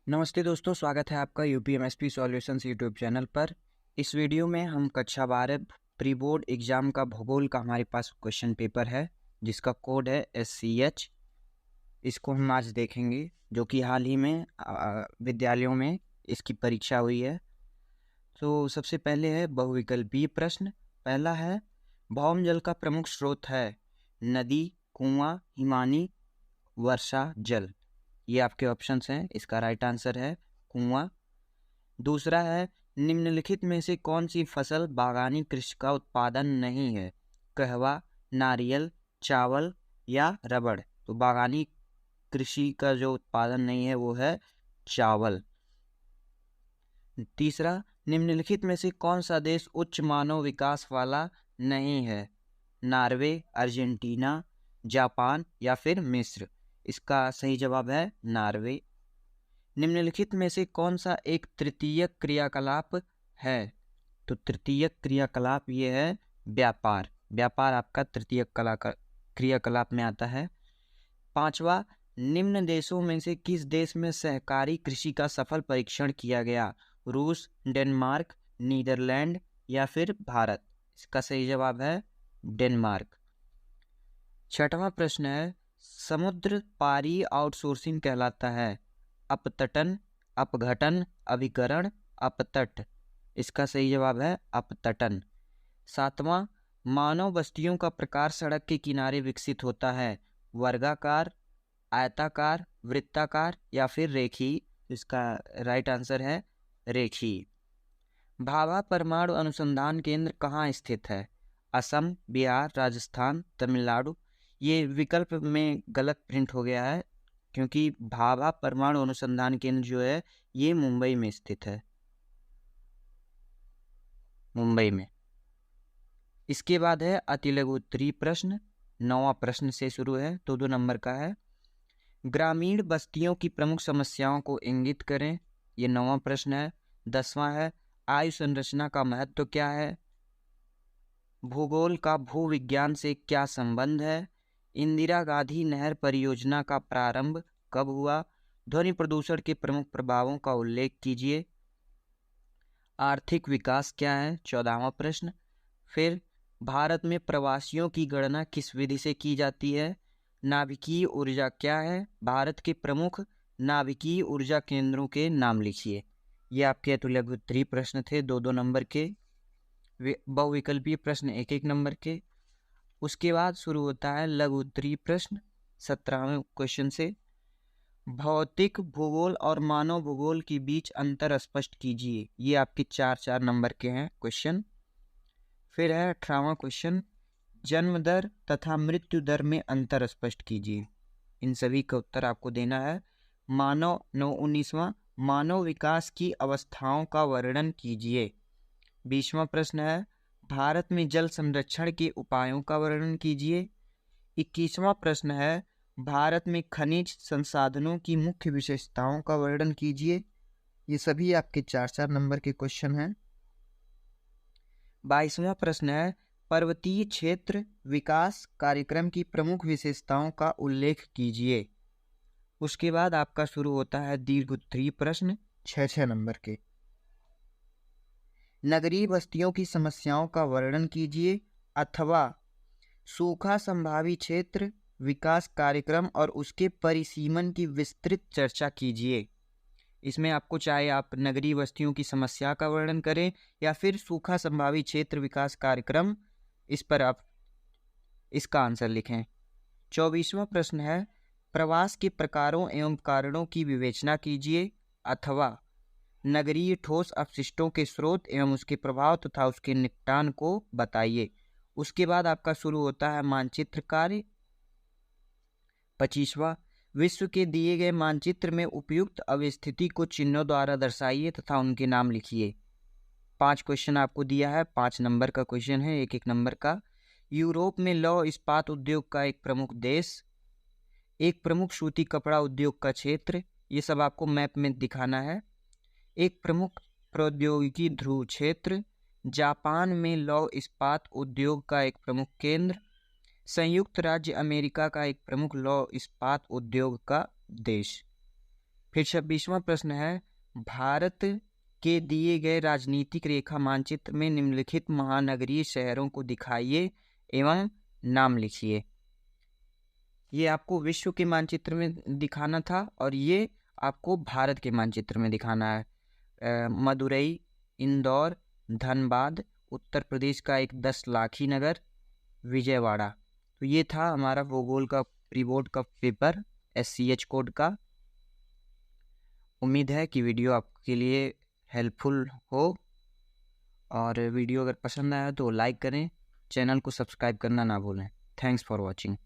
नमस्ते दोस्तों, स्वागत है आपका यूपीएमएसपी सॉल्यूशंस यूट्यूब चैनल पर। इस वीडियो में हम कक्षा 12 प्री बोर्ड एग्जाम का भूगोल का हमारे पास क्वेश्चन पेपर है जिसका कोड है SCH। इसको हम आज देखेंगे जो कि हाल ही में विद्यालयों में इसकी परीक्षा हुई है। तो सबसे पहले है बहुविकल्पीय प्रश्न। पहला है, भौम जल का प्रमुख स्रोत है नदी, कुआं, हिमानी, वर्षा जल। ये आपके ऑप्शंस हैं। इसका राइट आंसर है कुआं। दूसरा है, निम्नलिखित में से कौन सी फसल बागानी कृषि का उत्पादन नहीं है? कहवा, नारियल, चावल या रबड़। तो बागानी कृषि का जो उत्पादन नहीं है वो है चावल। तीसरा, निम्नलिखित में से कौन सा देश उच्च मानव विकास वाला नहीं है? नॉर्वे, अर्जेंटीना, जापान या फिर मिस्र। इसका सही जवाब है नॉर्वे। निम्नलिखित में से कौन सा एक तृतीयक क्रियाकलाप है? तो तृतीयक क्रियाकलाप ये है व्यापार। व्यापार आपका तृतीयक क्रियाकलाप में आता है। पांचवा, निम्न देशों में से किस देश में सहकारी कृषि का सफल परीक्षण किया गया? रूस, डेनमार्क, नीदरलैंड या फिर भारत। इसका सही जवाब है डेनमार्क। छठवां प्रश्न है, समुद्र पारी आउटसोर्सिंग कहलाता है अपतटन, अपघटन, अभिकरण, अपतट। इसका सही जवाब है अपतटन। सातवां, मानव बस्तियों का प्रकार सड़क के किनारे विकसित होता है वर्गाकार, आयताकार, वृत्ताकार या फिर रेखीय। इसका राइट आंसर है रेखीय। भाभा परमाणु अनुसंधान केंद्र कहाँ स्थित है? असम, बिहार, राजस्थान, तमिलनाडु। ये विकल्प में गलत प्रिंट हो गया है क्योंकि भाभा परमाणु अनुसंधान केंद्र जो है ये मुंबई में स्थित है, मुंबई में। इसके बाद है अतिलघु उत्तरीय प्रश्न। 9वां प्रश्न से शुरू है तो 2 नंबर का है। ग्रामीण बस्तियों की प्रमुख समस्याओं को इंगित करें। ये 9वां प्रश्न है। 10वां है, आयु संरचना का महत्व क्या है? भूगोल का भूविज्ञान से क्या संबंध है? इंदिरा गांधी नहर परियोजना का प्रारंभ कब हुआ? ध्वनि प्रदूषण के प्रमुख प्रभावों का उल्लेख कीजिए। आर्थिक विकास क्या है? 14वां प्रश्न। फिर भारत में प्रवासियों की गणना किस विधि से की जाती है? नाभिकीय ऊर्जा क्या है? भारत के प्रमुख नाभिकीय ऊर्जा केंद्रों के नाम लिखिए। ये आपके अतुल्य उत्तरीय प्रश्न थे 2-2 नंबर के। बहुविकल्पीय प्रश्न 1-1 नंबर के। उसके बाद शुरू होता है लघु उत्तरीय प्रश्न 17वें क्वेश्चन से। भौतिक भूगोल और मानव भूगोल के बीच अंतर स्पष्ट कीजिए। ये आपके 4-4 नंबर के हैं क्वेश्चन। फिर है 18वां क्वेश्चन, जन्म दर तथा मृत्यु दर में अंतर स्पष्ट कीजिए। इन सभी का उत्तर आपको देना है। 19वां, मानव विकास की अवस्थाओं का वर्णन कीजिए। 20वां प्रश्न है, भारत में जल संरक्षण के उपायों का वर्णन कीजिए। 21वां प्रश्न है, भारत में खनिज संसाधनों की मुख्य विशेषताओं का वर्णन कीजिए। ये सभी आपके 4-4 नंबर के क्वेश्चन हैं। 22वां प्रश्न है, पर्वतीय क्षेत्र विकास कार्यक्रम की प्रमुख विशेषताओं का उल्लेख कीजिए। उसके बाद आपका शुरू होता है दीर्घ उत्तरीय प्रश्न 6-6 नंबर के। नगरीय बस्तियों की समस्याओं का वर्णन कीजिए अथवा सूखा संभावी क्षेत्र विकास कार्यक्रम और उसके परिसीमन की विस्तृत चर्चा कीजिए। इसमें आपको चाहे आप नगरीय बस्तियों की समस्या का वर्णन करें या फिर सूखा संभावी क्षेत्र विकास कार्यक्रम, इस पर आप इसका आंसर लिखें। 24वां प्रश्न है, प्रवास के प्रकारों एवं कारणों की विवेचना कीजिए अथवा नगरीय ठोस अपशिष्टों के स्रोत एवं उसके प्रभाव तथा उसके निपटान को बताइए। उसके बाद आपका शुरू होता है मानचित्र कार्य। 25वां, विश्व के दिए गए मानचित्र में उपयुक्त अवस्थिति को चिन्हों द्वारा दर्शाइए तथा उनके नाम लिखिए। 5 क्वेश्चन आपको दिया है, 5 नंबर का क्वेश्चन है, 1-1 नंबर का। यूरोप में लौह इस्पात उद्योग का एक प्रमुख देश, एक प्रमुख सूती कपड़ा उद्योग का क्षेत्र, ये सब आपको मैप में दिखाना है। एक प्रमुख प्रौद्योगिकी ध्रुव क्षेत्र, जापान में लौह इस्पात उद्योग का एक प्रमुख केंद्र, संयुक्त राज्य अमेरिका का एक प्रमुख लौह इस्पात उद्योग का देश। फिर 26वां प्रश्न है, भारत के दिए गए राजनीतिक रेखा मानचित्र में निम्नलिखित महानगरीय शहरों को दिखाइए एवं नाम लिखिए। ये आपको विश्व के मानचित्र में दिखाना था और ये आपको भारत के मानचित्र में दिखाना है। मदुरई, इंदौर, धनबाद, उत्तर प्रदेश का एक 10 लाखी नगर, विजयवाड़ा। तो ये था हमारा भूगोल का प्री बोर्ड का पेपर SCH कोड का। उम्मीद है कि वीडियो आपके लिए हेल्पफुल हो, और वीडियो अगर पसंद आया तो लाइक करें, चैनल को सब्सक्राइब करना ना भूलें। Thanks for watching.